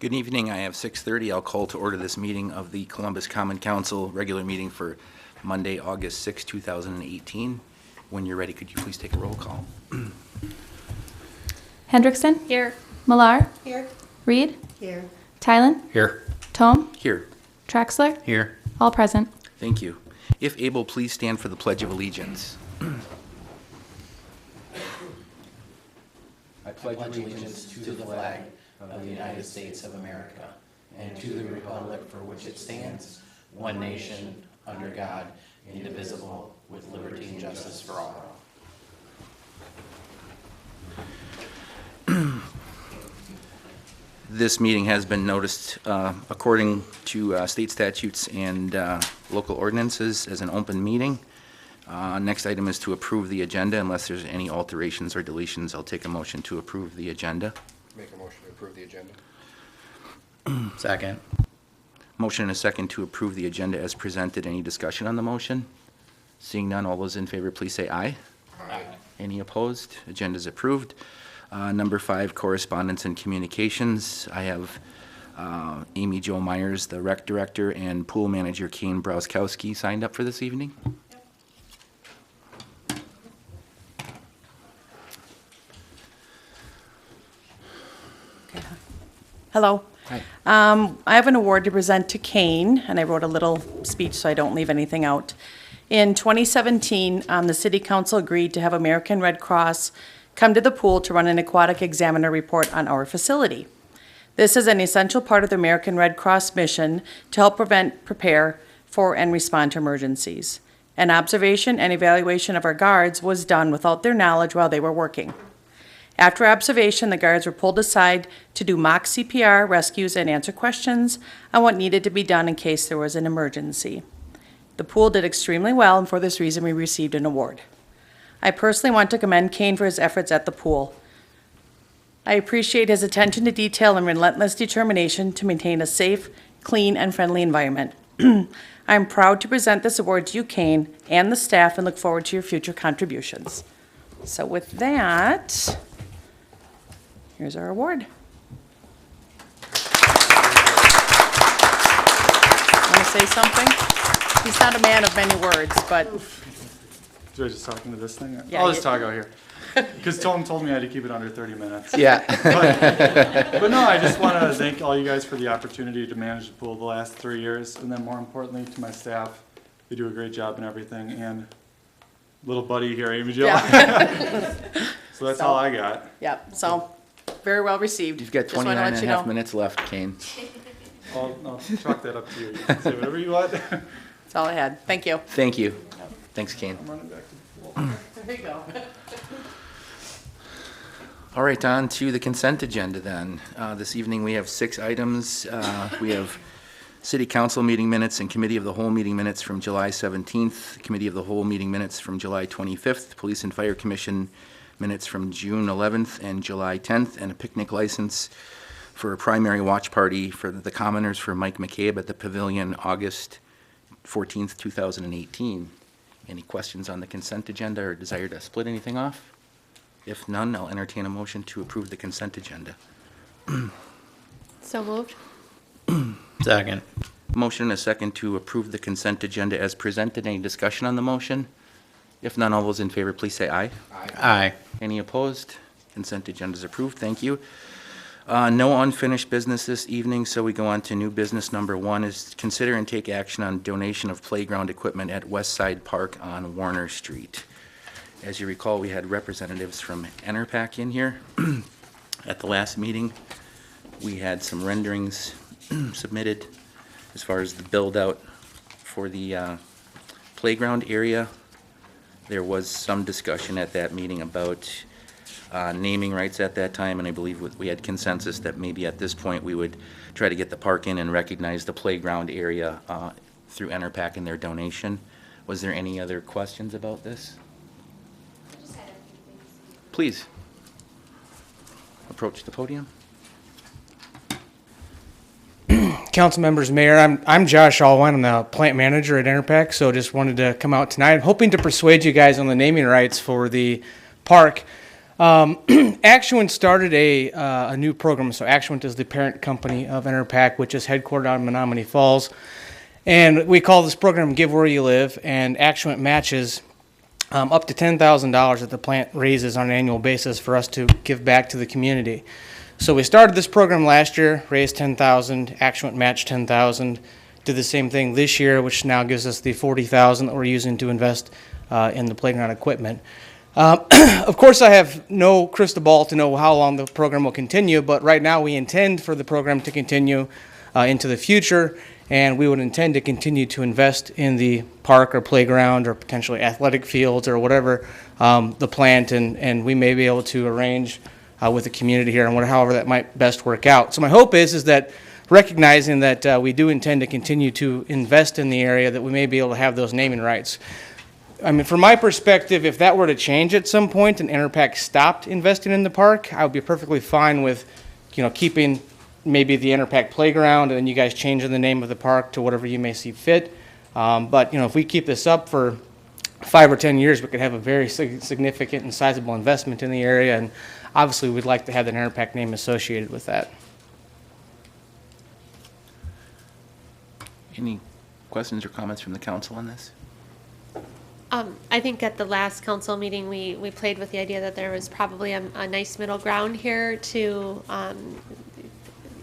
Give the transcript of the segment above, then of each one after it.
Good evening. I have 6:30. I'll call to order this meeting of the Columbus Common Council regular meeting for Monday, August 6, 2018. When you're ready, could you please take a roll call? Hendrickson? Here. Millar? Here. Reed? Here. Tylen? Here. Tome? Here. Traxler? Here. All present. Thank you. If able, please stand for the Pledge of Allegiance. I pledge allegiance to the flag of the United States of America and to the republic for which it stands, one nation, under God, indivisible, with liberty and justice for all. This meeting has been noticed according to state statutes and local ordinances as an open meeting. Next item is to approve the agenda. Unless there's any alterations or deletions, I'll take a motion to approve the agenda. Make a motion to approve the agenda. Second. Motion and a second to approve the agenda as presented. Any discussion on the motion? Seeing none, all those in favor, please say aye. Aye. Any opposed? Agenda is approved. Number 5, correspondence and communications. I have Amy Jo Myers, the rec director, and pool manager Kane Brauskowski signed up for this evening. Hello. Hi. I have an award to present to Kane, and I wrote a little speech so I don't leave anything out. In 2017, the City Council agreed to have American Red Cross come to the pool to run an aquatic examiner report on our facility. This is an essential part of the American Red Cross mission to help prevent, prepare for, and respond to emergencies. An observation and evaluation of our guards was done without their knowledge while they were working. After observation, the guards were pulled aside to do mock CPR, rescues, and answer questions on what needed to be done in case there was an emergency. The pool did extremely well, and for this reason, we received an award. I personally want to commend Kane for his efforts at the pool. I appreciate his attention to detail and relentless determination to maintain a safe, clean, and friendly environment. I am proud to present this award to you, Kane, and the staff, and look forward to your future contributions. So with that, here's our award. Want to say something? He's not a man of many words, but Do I just talk into this thing? Yeah, I'll just you- talk out here. Because Tom told me I had to keep it under 30 minutes. Yeah. But no, I just want to thank all you guys for the opportunity to manage the pool the last 3 years. And then more importantly, to my staff, they do a great job in everything. And little buddy here, Amy Jo. yeah, So that's all I got. yeah, so very well received. You've got Just wanna 29 let and you a half know. minutes left, Kane. I'll chalk that up to you. You can say whatever you want. That's all I had. Thank you. Thank you. Thanks, Kane. I'm running back to the pool. There you go. All right, on to the consent agenda then. This evening, we have 6 items. We have City Council meeting minutes and Committee of the Whole meeting minutes from July 17th, Committee of the Whole meeting minutes from July 25th, Police and Fire Commission minutes from June 11th and July 10th, and a picnic license for a primary watch party for the commoners for Mike McCabe at the Pavilion, August 14th, 2018. Any questions on the consent agenda or desire to split anything off? If none, I'll entertain a motion to approve the consent agenda. So moved. Second. Motion and a second to approve the consent agenda as presented. Any discussion on the motion? If none, all those in favor, please say aye. Aye. Any opposed? Consent agenda is approved. Thank you. No unfinished business this evening, so we go on to new business. Number 1 is consider and take action on donation of playground equipment at West Side Park on Warner Street. As you recall, we had representatives from Enerpac in here. At the last meeting, we had some renderings submitted as far as the build-out for the playground area. There was some discussion at that meeting about naming rights at that time, and I believe we had consensus that maybe at this point we would try to get the park in and recognize the playground area through Enerpac and their donation. Was there any other questions about this? Please approach the podium. Council members, Mayor, I'm Josh Allwine. I'm the plant manager at Enerpac, so just wanted to come out tonight, hoping to persuade you guys on the naming rights for the park. Actuant started a new program. So Actuant is the parent company of Enerpac, which is headquartered out in Menominee Falls. And we call this program Give Where You Live, and Actuant matches up to $10,000 that the plant raises on an annual basis for us to give back to the community. So we started this program last year, raised $10,000, Actuant matched $10,000, did the same thing this year, which now gives us the $40,000 that we're using to invest in the playground equipment. Of course, I have no crystal ball to know how long the program will continue, but right now we intend for the program to continue into the future, and we would intend to continue to invest in the park or playground or potentially athletic fields or whatever the plant, and we may be able to arrange with the community here and however that might best work out. So my hope is that recognizing that we do intend to continue to invest in the area, that we may be able to have those naming rights. I mean, from my perspective, if that were to change at some point and Enerpac stopped investing in the park, I would be perfectly fine with, keeping maybe the Enerpac playground and then you guys changing the name of the park to whatever you may see fit. But, if we keep this up for 5 or 10 years, we could have a very significant and sizable investment in the area, and obviously we'd like to have the Enerpac name associated with that. Any questions or comments from the council on this? I think at the last council meeting, we played with the idea that there was probably a nice middle ground here to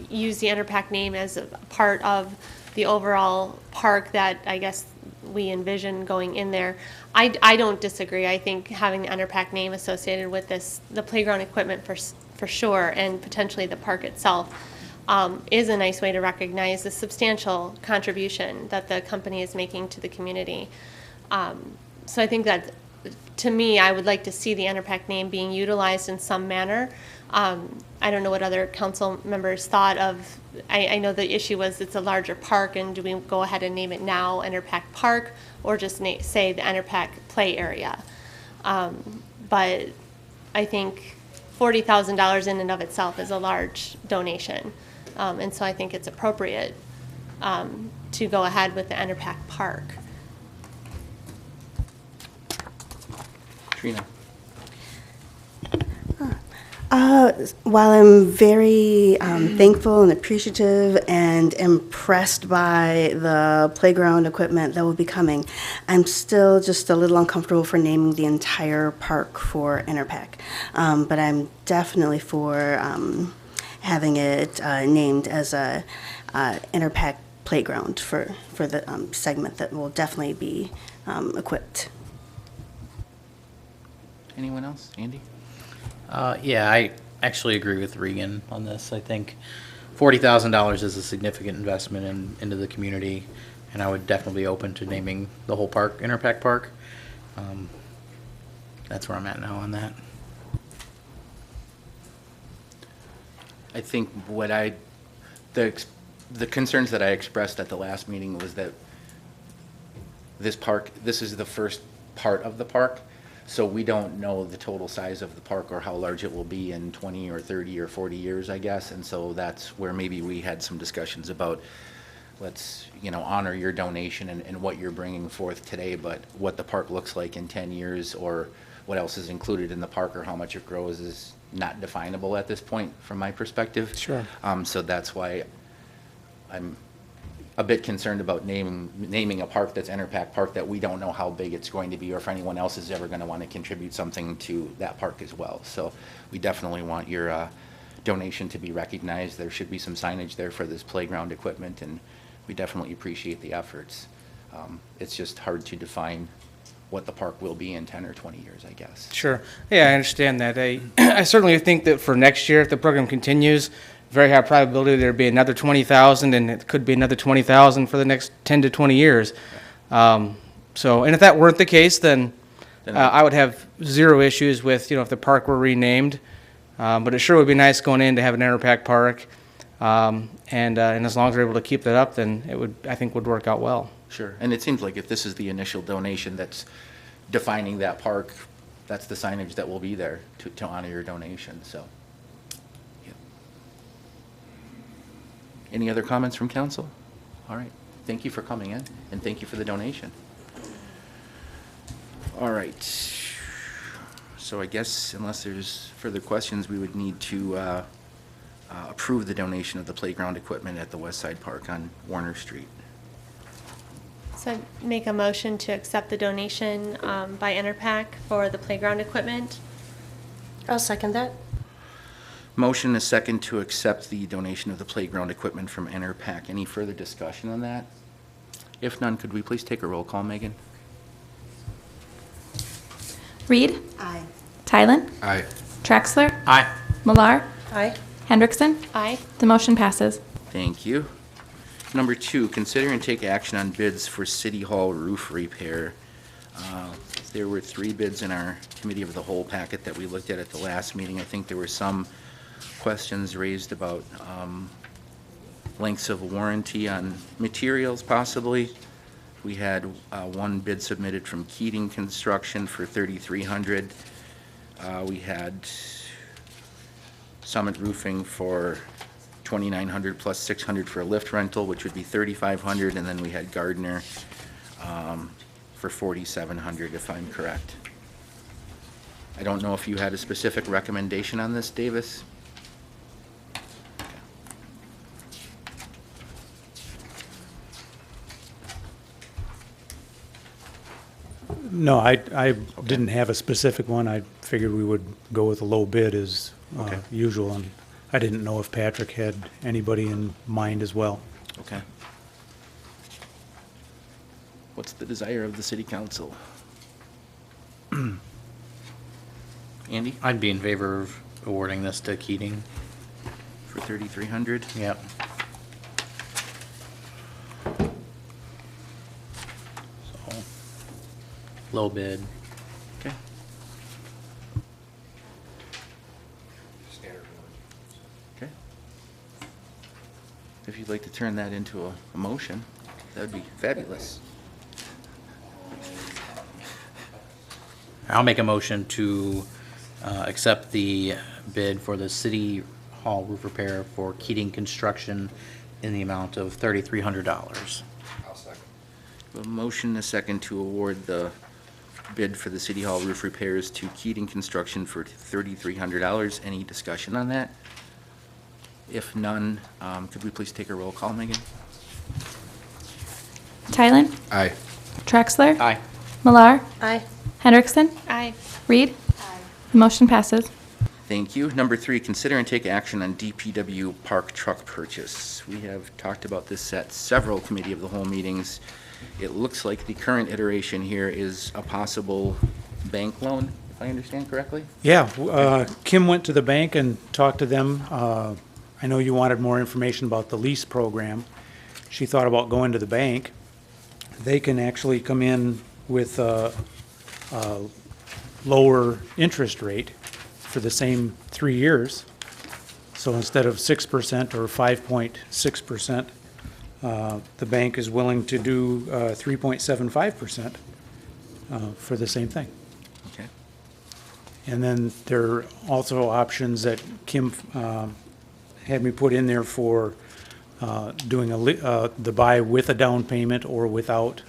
use the Enerpac name as a part of the overall park that I guess we envision going in there. I don't disagree. I think having the Enerpac name associated with the playground equipment for sure, and potentially the park itself, is a nice way to recognize the substantial contribution that the company is making to the community. So I think that, to me, I would like to see the Enerpac name being utilized in some manner. I don't know what other council members thought of. I know the issue was it's a larger park, and do we go ahead and name it now Enerpac Park, or just say the Enerpac Play Area? But I think $40,000 in and of itself is a large donation, and so I think it's appropriate to go ahead with the Enerpac Park. Trina? While I'm very thankful and appreciative and impressed by the playground equipment that will be coming, I'm still just a little uncomfortable for naming the entire park for Enerpac. But I'm definitely for having it named as a Enerpac playground for the segment that will definitely be equipped. Anyone else? Andy? Yeah, I actually agree with Regan on this. I think $40,000 is a significant investment into the community, and I would definitely be open to naming the whole park Enerpac Park. That's where I'm at now on that. I think the concerns that I expressed at the last meeting was that this is the first part of the park, so we don't know the total size of the park or how large it will be in 20 or 30 or 40 years, I guess, and so that's where maybe we had some discussions about, let's, honor your donation and what you're bringing forth today, but what the park looks like in 10 years or what else is included in the park or how much it grows is not definable at this point from my perspective. Sure. So that's why I'm a bit concerned about naming a park that's Enerpac Park that we don't know how big it's going to be, or if anyone else is ever going to want to contribute something to that park as well. So we definitely want your donation to be recognized. There should be some signage there for this playground equipment, and we definitely appreciate the efforts. It's just hard to define what the park will be in 10 or 20 years, I guess. Sure. Yeah, I understand that. I certainly think that for next year, if the program continues, very high probability there'll be another 20,000, and it could be another 20,000 for the next 10 to 20 years. And if that weren't the case, then I would have zero issues with, if the park were renamed. But it sure would be nice going in to have an Enerpac Park. And as long as we're able to keep that up, then it would, I think, would work out well. Sure, and it seems like if this is the initial donation that's defining that park, that's the signage that will be there to honor your donation, so. Yeah. Any other comments from council? All right, thank you for coming in, and thank you for the donation. All right, So I guess unless there's further questions, we would need to approve the donation of the playground equipment at the West Side Park on Warner Street. So I'd make a motion to accept the donation by Enerpac for the playground equipment. I'll second that. Motion is second to accept the donation of the playground equipment from Enerpac. Any further discussion on that? If none, could we please take a roll call, Megan? Reed, Aye. Tylen, Aye. Traxler, Aye. Millar, Aye. Hendrickson. Aye. The motion passes. Thank you. Number 2, consider and take action on bids for City Hall roof repair. There were 3 bids in our committee of the whole packet that we looked at the last meeting. I think there were some questions raised about lengths of warranty on materials possibly. We had 1 bid submitted from Keating Construction for $3,300. We had Summit Roofing for $2,900 plus $600 for a lift rental, which would be $3,500, and then we had Gardner for $4,700, if I'm correct. I don't know if you had a specific recommendation on this, Davis? No, I didn't have a specific one. I figured we would go with a low bid as Okay. usual, and I didn't know if Patrick had anybody in mind as well. Okay. What's the desire of the city council? Andy, I'd be in favor of awarding this to Keating. for $3,300? Yep. So, low bid. Okay. Standard warranty. Okay. If you'd like to turn that into a motion, that would be fabulous. I'll make a motion to accept the bid for the City Hall roof repair for Keating Construction in the amount of $3,300. I'll second. A motion, a second to award the bid for the City Hall roof repairs to Keating Construction for $3,300. Any discussion on that? If none, could we please take a roll call, Megan? Tylen, Aye. Traxler, Aye. Millar, Aye. Hendrickson. Aye. Reed. The motion passes. Thank you. Number 3, consider and take action on DPW park truck purchase. We have talked about this at several committee of the whole meetings. It looks like the current iteration here is a possible bank loan, if I understand correctly? Yeah, Kim went to the bank and talked to them. I know you wanted more information about the lease program. She thought about going to the bank. They can actually come in with a lower interest rate for the same 3 years. So instead of 6% or 5.6%, the bank is willing to do 3.75% for the same thing. Okay. And then there are also options that Kim had me put in there for doing the buy with a down payment or without,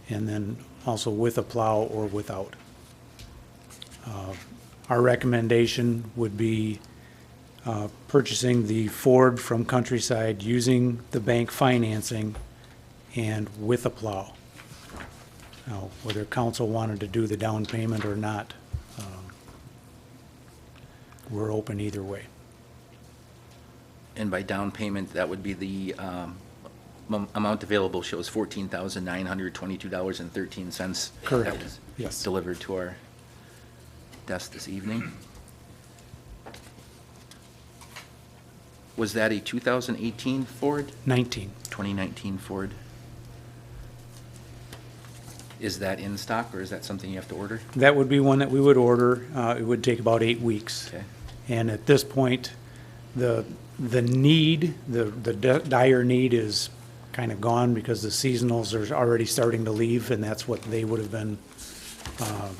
and then also with a plow or without. Our recommendation would be purchasing the Ford from Countryside using the bank financing and with a plow. Now, whether council wanted to do the down payment or not, we're open either way. And by down payment, that would be the amount available shows $14,922.13. Correct. That was Yes. delivered to our desk this evening. Was that a 2018 Ford? 19. 2019 Ford? Is that in stock, or is that something you have to order? That would be one that we would order. It would take about 8 weeks. Okay. And at this point, the need, the dire need is kind of gone because the seasonals are already starting to leave, and that's what they would have been, well,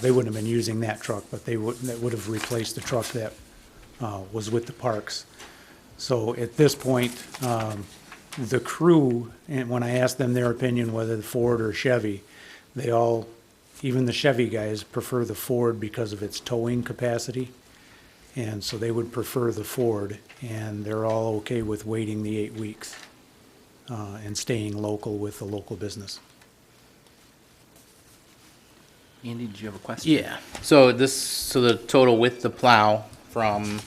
they wouldn't have been using that truck, but that would have replaced the truck that was with the parks. So at this point, the crew, and when I asked them their opinion whether the Ford or Chevy, they all even the Chevy guys prefer the Ford because of its towing capacity. And so they would prefer the Ford, and they're all okay with waiting the 8 weeks and staying local with the local business. Andy, did you have a question? Yeah, so the total with the plow from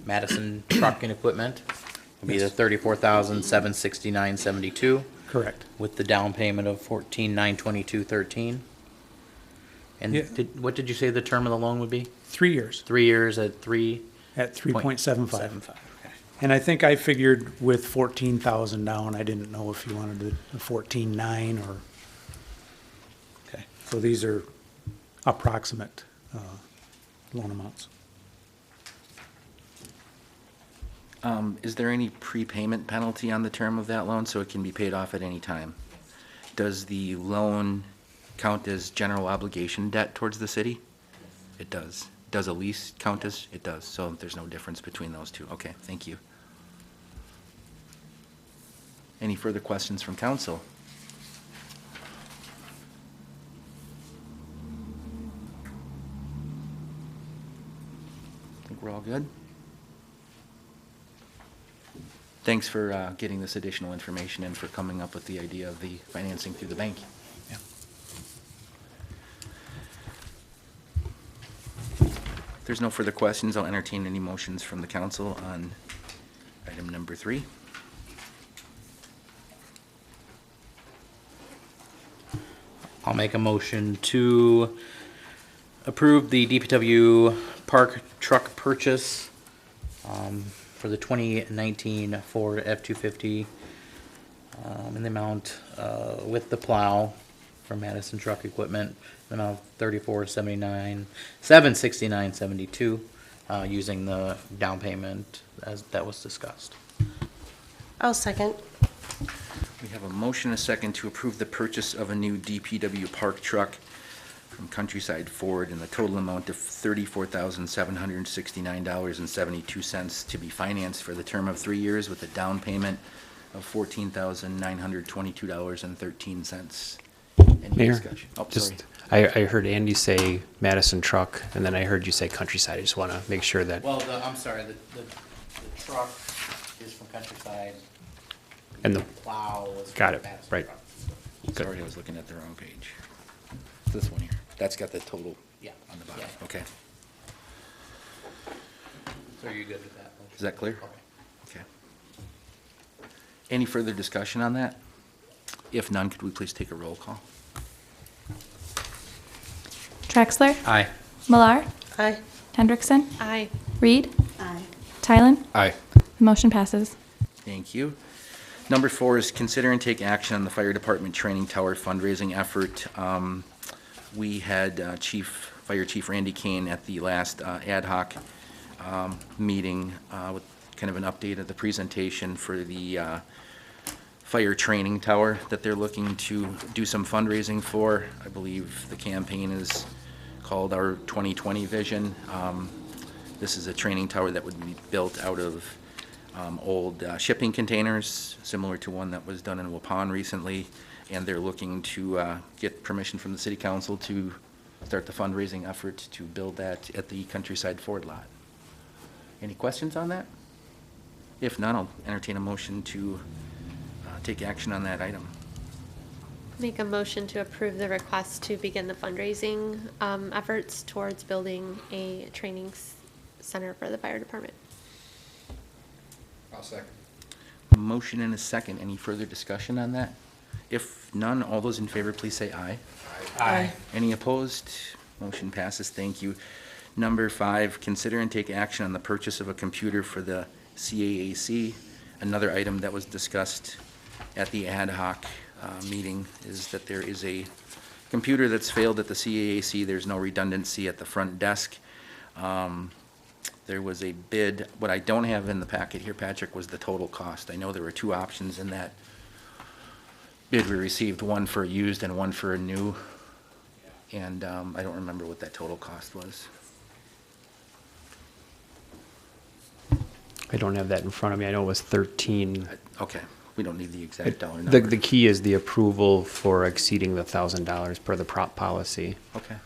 Madison Truck and Equipment would be the Yes. 34,769.72 Correct. with the down payment of 14,922.13. And Yeah. what did you say the term of the loan would be? 3 years 3 years at 3. at 3.75. Okay. And I think I figured with 14,000 down, I didn't know if you wanted a 14.9 or, Okay. so these are approximate loan amounts. Is there any prepayment penalty on the term of that loan, so it can be paid off at any time? Does the loan count as general obligation debt towards the city? It does. Does a lease count as? It does, so there's no difference between those two. Okay, thank you. Any further questions from council? Think we're all good? Thanks for getting this additional information and for coming up with the idea of the financing through the bank. Yeah. If there's no further questions, I'll entertain any motions from the council on item number 3. I'll make a motion to approve the DPW park truck purchase for the 2019 Ford F-250 in the amount with the plow from Madison Truck Equipment, the amount of $34,769.72, using the down payment as that was discussed. I'll second. We have a motion, and a second, to approve the purchase of a new DPW park truck from Countryside Ford in the total amount of $34,769.72 to be financed for the term of 3 years with a down payment of $14,922.13. Any Mayor, discussion? Oh, sorry. just, I heard Andy say Madison Truck, and then I heard you say Countryside. I just want to make sure that, Well, I'm sorry, the truck is from Countryside. and the, Plow was. Got from it, Madison right. Truck. Sorry, I was looking at the wrong page. It's this one here. That's got the total Yeah. on the bottom. Yeah. Okay. So are you good with that? Is that clear? Okay. Okay. Any further discussion on that? If none, could we please take a roll call? Traxler? Aye. Millar? Aye. Hendrickson? Aye. Reed? Aye. Tylen? aye. The motion passes. Thank you. Number 4 is consider and take action on the fire department training tower fundraising effort. We had Fire Chief Randy Kane at the last ad hoc meeting with kind of an update of the presentation for the fire training tower that they're looking to do some fundraising for. I believe the campaign is called Our 2020 Vision. This is a training tower that would be built out of old shipping containers, similar to one that was done in Waupun recently, and they're looking to get permission from the city council to start the fundraising effort to build that at the Countryside Ford lot. Any questions on that? If not, I'll entertain a motion to take action on that item. Make a motion to approve the request to begin the fundraising efforts towards building a training center for the fire department. I'll second. Motion and a second. Any further discussion on that? If none, all those in favor, please say aye. Aye. Any opposed? Motion passes. Thank you. Number 5, consider and take action on the purchase of a computer for the CAAC. Another item that was discussed at the ad hoc meeting is that there is a computer that's failed at the CAAC. There's no redundancy at the front desk. There was a bid. What I don't have in the packet here, Patrick, was the total cost. I know there were 2 options in that bid we received, one for a used and one for a new. And I don't remember what that total cost was. I don't have that in front of me. I know it was 13. Okay, We don't need the exact dollar The number. key is the approval for exceeding the $1,000 per the prop policy. Okay.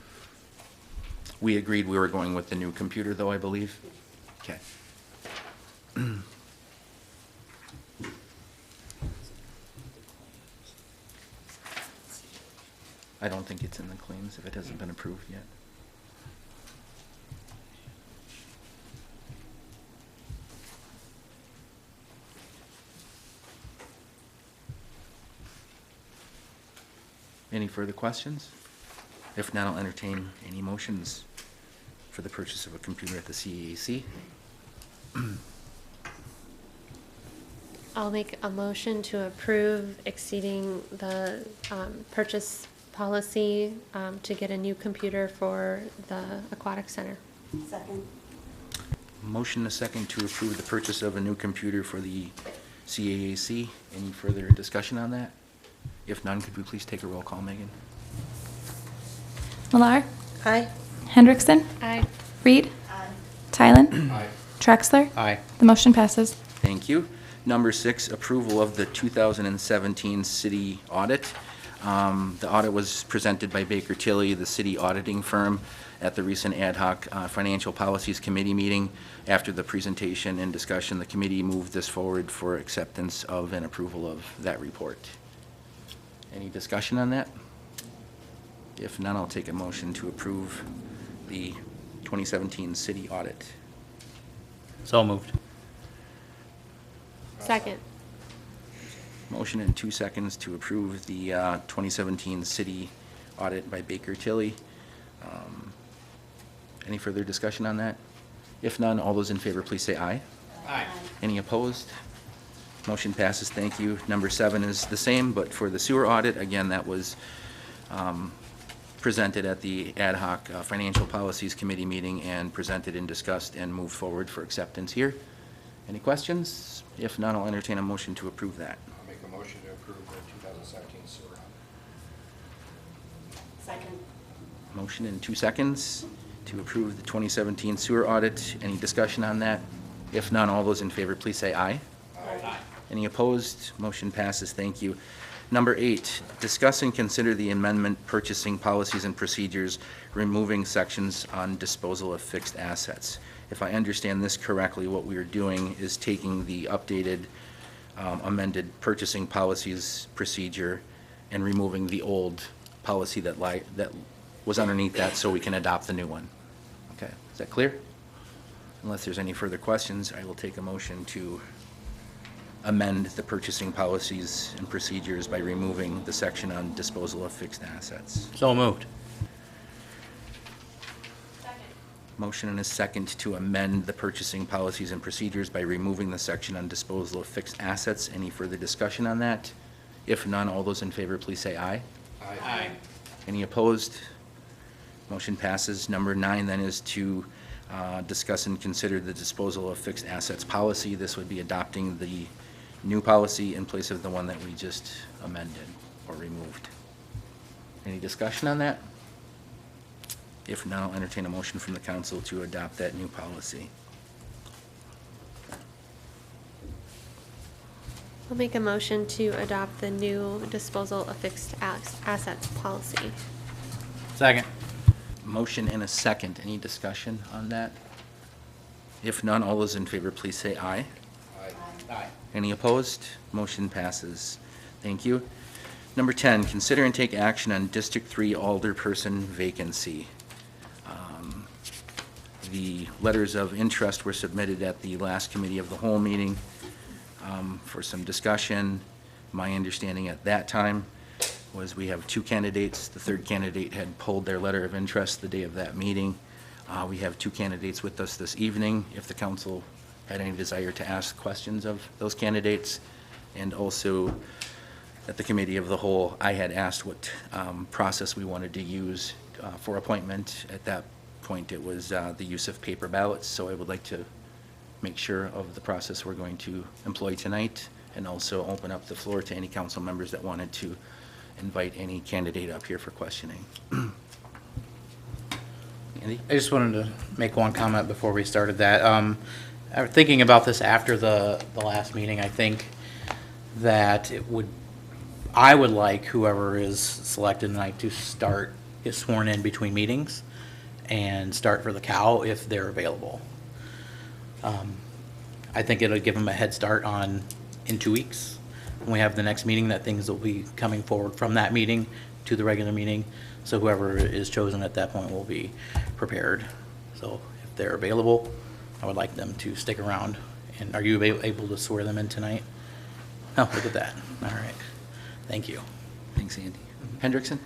We agreed we were going with the new computer, though, I believe? Okay. I don't think it's in the claims if it hasn't been approved yet. Any further questions? If not, I'll entertain any motions for the purchase of a computer at the CAC. I'll make a motion to approve exceeding the purchase policy to get a new computer for the Aquatic Center. Second. Motion and a second to approve the purchase of a new computer for the CAAC. Any further discussion on that? If none, could we please take a roll call, Megan? Millar. Aye. Hendrickson. Aye. Reed. Tylen. Aye. Trexler. Aye. The motion passes. Thank you. Number 6, approval of the 2017 city audit. The audit was presented by Baker Tilly, the city auditing firm, at the recent ad hoc Financial Policies Committee meeting. After the presentation and discussion, the committee moved this forward for acceptance of and approval of that report. Any discussion on that? If none, I'll take a motion to approve the 2017 city audit. So moved. Second. Motion in 2 seconds to approve the 2017 city audit by Baker Tilly. Any further discussion on that? If none, all those in favor, please say aye. Aye. Any opposed? Motion passes, thank you. Number 7 is the same, but for the sewer audit, again, that was presented at the ad hoc Financial Policies Committee meeting and presented and discussed and moved forward for acceptance here. Any questions? If none, I'll entertain a motion to approve that. I'll make a motion to approve the 2017 sewer audit. Second. Motion in 2 seconds to approve the 2017 sewer audit. Any discussion on that? If none, all those in favor, please say aye. Aye. Any opposed? Motion passes. Thank you. Number 8, discuss and consider the amendment purchasing policies and procedures, removing sections on disposal of fixed assets. If I understand this correctly, what we are doing is taking the updated amended purchasing policies procedure and removing the old policy that was underneath that so we can adopt the new one. Okay, is that clear? Unless there's any further questions, I will take a motion to amend the purchasing policies and procedures by removing the section on disposal of fixed assets. So moved. Motion and a second to amend the purchasing policies and procedures by removing the section on disposal of fixed assets. Any further discussion on that? If none, all those in favor, please say aye. Aye. Any opposed? Motion passes. Number 9 then is to discuss and consider the disposal of fixed assets policy. This would be adopting the new policy in place of the one that we just amended or removed. Any discussion on that? If not, I'll entertain a motion from the council to adopt that new policy. I'll make a motion to adopt the new disposal of fixed assets policy. Second. Motion and a second. Any discussion on that? If none, all those in favor, please say aye. Aye. Any opposed? Motion passes. Thank you. Number 10, consider and take action on District 3 alderperson vacancy. The letters of interest were submitted at the last committee of the whole meeting for some discussion. My understanding at that time was we have 2 candidates. The third candidate had pulled their letter of interest the day of that meeting. We have 2 candidates with us this evening. If the council had any desire to ask questions of those candidates, and also at the committee of the whole, I had asked what process we wanted to use for appointment. At that point, it was the use of paper ballots, so I would like to make sure of the process we're going to employ tonight, and also open up the floor to any council members that wanted to invite any candidate up here for questioning. Andy? I just wanted to make one comment before we started that. Thinking about this after the last meeting, I think that I would like whoever is selected tonight to get sworn in between meetings and start for the cow if they're available. I think it'll give them a head start in 2 weeks. When we have the next meeting, that things will be coming forward from that meeting to the regular meeting. So whoever is chosen at that point will be prepared. So if they're available, I would like them to stick around. And are you able to swear them in tonight? Oh, look at that. All right. Thank you. Thanks, Andy. Hendrickson?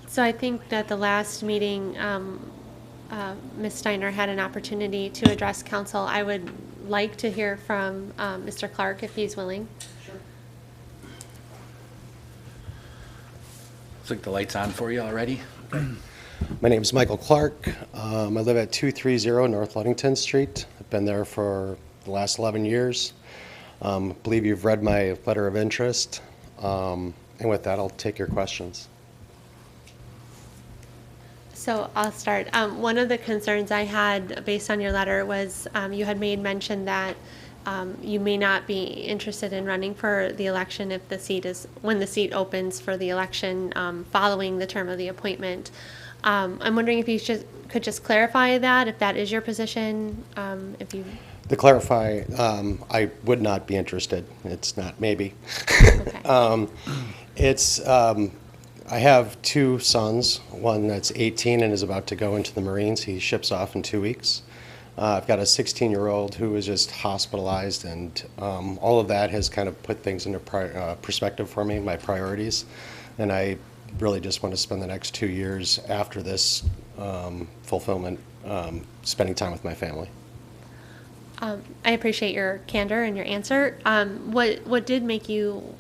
So I think that the last meeting, Ms. Steiner had an opportunity to address council. I would like to hear from Mr. Clark if he's willing. Looks like the light's on for you already. My name is Michael Clark. I live at 230 North Ludington Street. I've been there for the last 11 years. I believe you've read my letter of interest. And with that, I'll take your questions. So I'll start. One of the concerns I had based on your letter was you had made mention that you may not be interested in running for the election if when the seat opens for the election following the term of the appointment. I'm wondering if you could just clarify that, if that is your position, if you. To clarify, I would not be interested. It's not maybe. Okay. I have two sons, one that's 18 and is about to go into the Marines. He ships off in 2 weeks. I've got a 16-year-old who was just hospitalized, and all of that has kind of put things into perspective for me, my priorities. And I really just want to spend the next 2 years after this fulfillment spending time with my family. I appreciate your candor and your answer. What did make you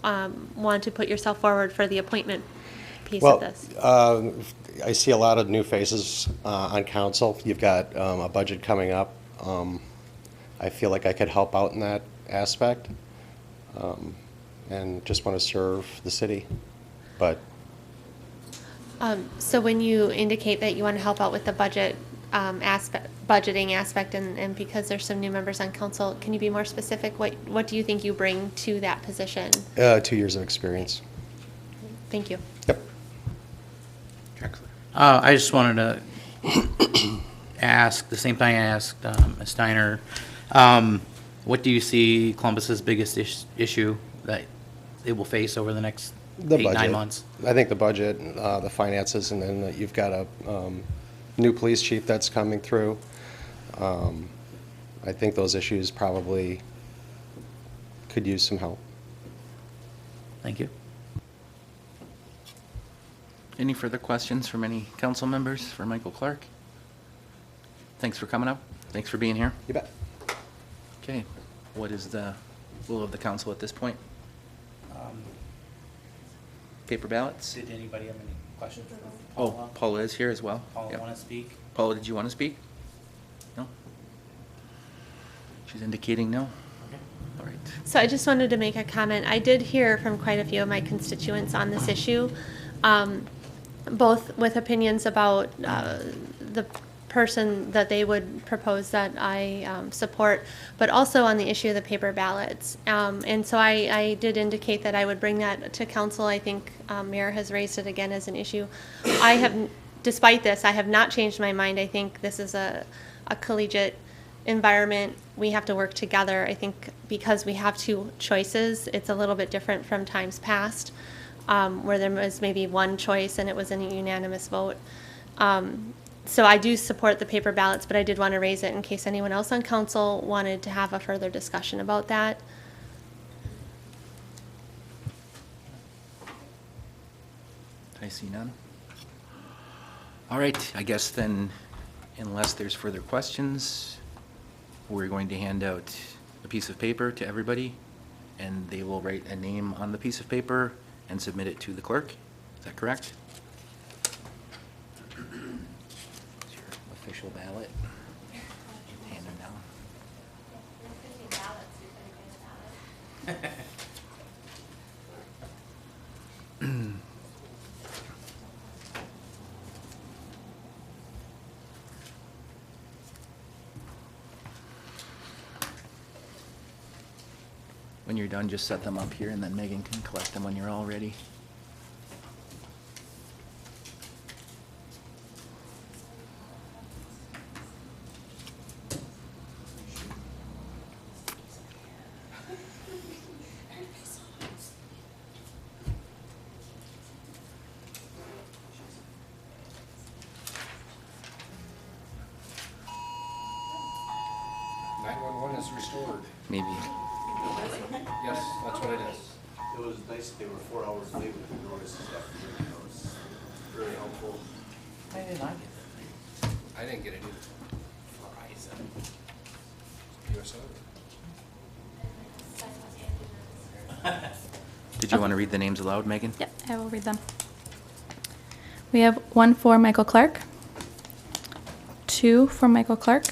want to put yourself forward for the appointment piece of this? I see a lot of new faces on council. You've got a budget coming up. I feel like I could help out in that aspect, and just want to serve the city. But so when you indicate that you want to help out with the budgeting aspect, and because there's some new members on council, can you be more specific? What do you think you bring to that position? 2 years of experience. Thank you. Yep. I just wanted to ask, the same thing I asked Ms. Steiner, what do you see Columbus's biggest issue that they will face over the next 8-9 months? I think the budget, the finances, and then you've got a new police chief that's coming through. I think those issues probably could use some help. Thank you. Any further questions from any council members for Michael Clark? Thanks for coming up. Thanks for being here. You bet. Okay, what is the will of the council at this point? Paper ballots? Did anybody have any questions for Oh, Paula? Paula is here as well. Paula Yep. want to speak? Paula, did you want to speak? No? She's indicating no. All right. So I just wanted to make a comment. I did hear from quite a few of my constituents on this issue, both with opinions about the person that they would propose that I support, but also on the issue of the paper ballots. And so I did indicate that I would bring that to council. I think Mayor has raised it again as an issue. Despite this, I have not changed my mind. I think this is a collegiate environment. We have to work together. I think because we have two choices, it's a little bit different from times past, where there was maybe one choice and it was a unanimous vote. So I do support the paper ballots, but I did want to raise it in case anyone else on council wanted to have a further discussion about that. I see none. All right, I guess then, unless there's further questions, we're going to hand out a piece of paper to everybody, and they will write a name on the piece of paper and submit it to the clerk. Is that correct? It's your official ballot. Hand them down. When you're done, just set them up here, and then Megan can collect them when you're all ready. Is restored. Maybe. Yes, that's what it is. It was nice that they were 4 hours late with the notice this afternoon. That was really helpful. Why didn't I get that? I didn't get it either. Verizon. Did you want to read the names aloud, Megan? Yep, I will read them. We have 1 for Michael Clark, 2 for Michael Clark,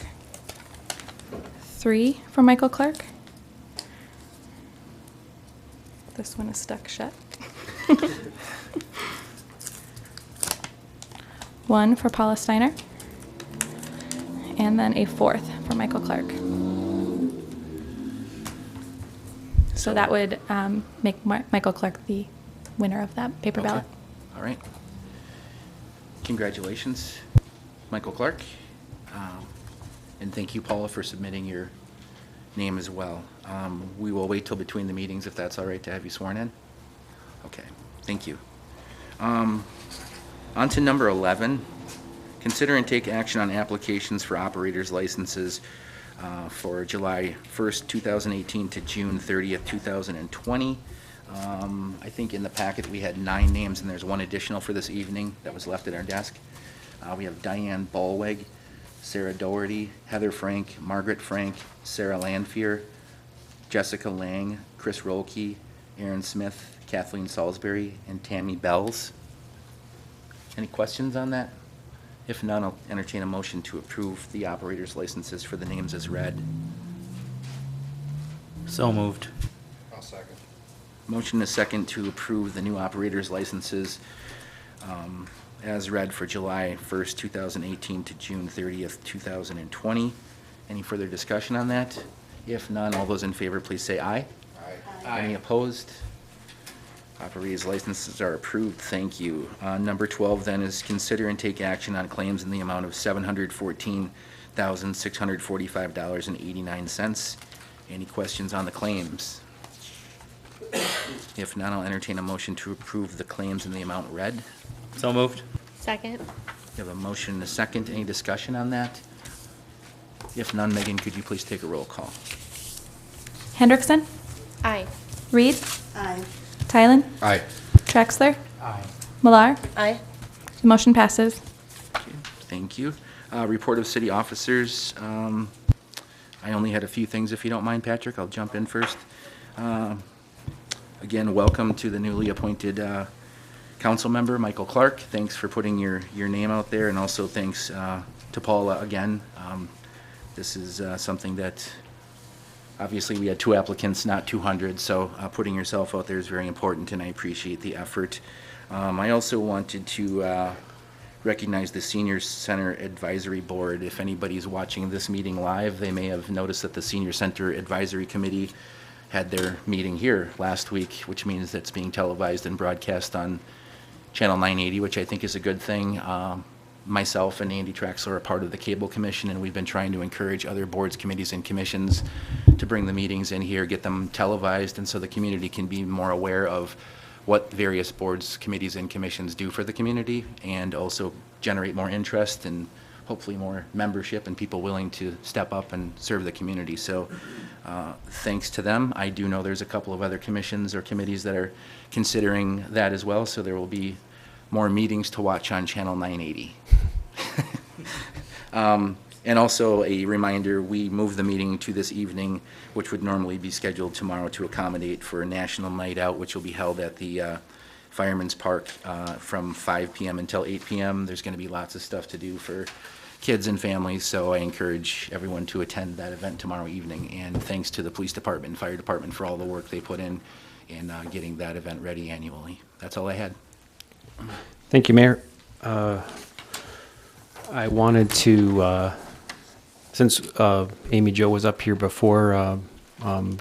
3 for Michael Clark. This one is stuck shut. 1 for Paula Steiner, and then a 4th for Michael Clark. So that would make Michael Clark the winner of that paper Okay. ballot. All right. Congratulations, Michael Clark. And thank you, Paula, for submitting your name as well. We will wait till between the meetings, if that's all right, to have you sworn in. Okay, thank you. On to number 11. Consider and take action on applications for operators licenses for July 1st, 2018 to June 30th, 2020. I think in the packet we had 9 names, and there's 1 additional for this evening that was left at our desk. We have Diane Ballweg, Sarah Doherty, Heather Frank, Margaret Frank, Sarah Landfear, Jessica Lang, Chris Rolke, Aaron Smith, Kathleen Salisbury, and Tammy Bells. Any questions on that? If none, I'll entertain a motion to approve the operators' licenses for the names as read. So moved. I'll second. Motion is second to approve the new operators' licenses as read for July 1st, 2018 to June 30th, 2020. Any further discussion on that? If none, all those in favor, please say aye. Aye. Any opposed? Operators' licenses are approved. Thank you. Number 12 then is consider and take action on claims in the amount of $714,645.89. Any questions on the claims? If none, I'll entertain a motion to approve the claims in the amount read. So moved. Second. We have a motion and a second. Any discussion on that? If none, Megan, could you please take a roll call? Hendrickson, Aye. Reed, Aye. Tylen, Aye. Traxler, Aye. Millar. Aye. The motion passes. Okay, thank you. Report of city officers. I only had a few things, if you don't mind, Patrick. I'll jump in first. Again, welcome to the newly appointed council member, Michael Clark. Thanks for putting your name out there, and also thanks to Paula again. This is something that, obviously, we had 2 applicants, not 200, so putting yourself out there is very important, and I appreciate the effort. I also wanted to recognize the Senior Center Advisory Board. If anybody's watching this meeting live, they may have noticed that the Senior Center Advisory Committee had their meeting here last week, which means it's being televised and broadcast on Channel 980, which I think is a good thing. Myself and Andy Traxler are part of the Cable Commission, and we've been trying to encourage other boards, committees, and commissions to bring the meetings in here, get them televised, and so the community can be more aware of what various boards, committees, and commissions do for the community, and also generate more interest and hopefully more membership and people willing to step up and serve the community. So thanks to them. I do know there's a couple of other commissions or committees that are considering that as well, so there will be more meetings to watch on Channel 980. And also a reminder, we moved the meeting to this evening, which would normally be scheduled tomorrow to accommodate for a National Night Out, which will be held at the Fireman's Park from 5 p.m. until 8 p.m. There's going to be lots of stuff to do for kids and families, so I encourage everyone to attend that event tomorrow evening. And thanks to the police department and fire department for all the work they put in getting that event ready annually. That's all I had. Thank you, Mayor. I wanted to, since Amy Jo was up here before,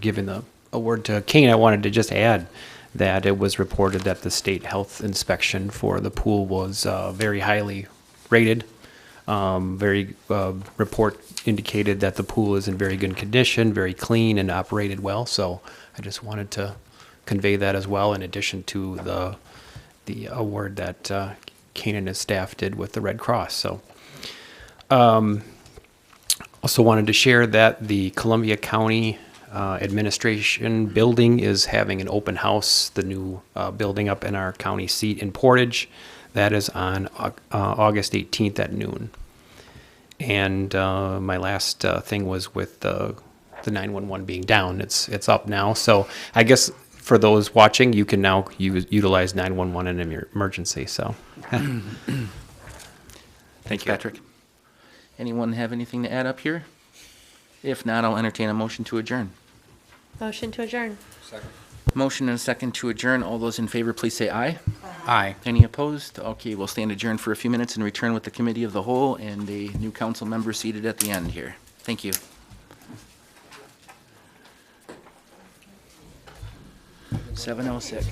giving the award to Kane, I wanted to just add that it was reported that the state health inspection for the pool was very highly rated. Report indicated that the pool is in very good condition, very clean, and operated well. So I just wanted to convey that as well, in addition to the award that Kane and his staff did with the Red Cross. So also wanted to share that the Columbia County Administration building is having an open house, the new building up in our county seat in Portage. That is on August 18th at noon. And my last thing was with the 911 being down. It's up now. So I guess for those watching, you can now utilize 911 in an emergency. So Thank you, Patrick. Anyone have anything to add up here? If not, I'll entertain a motion to adjourn. Motion to adjourn. Motion and a second to adjourn. All those in favor, please say aye. Aye. Any opposed? Okay, we'll stand adjourned for a few minutes and return with the committee of the whole and a new council member seated at the end here. Thank you. 7:06.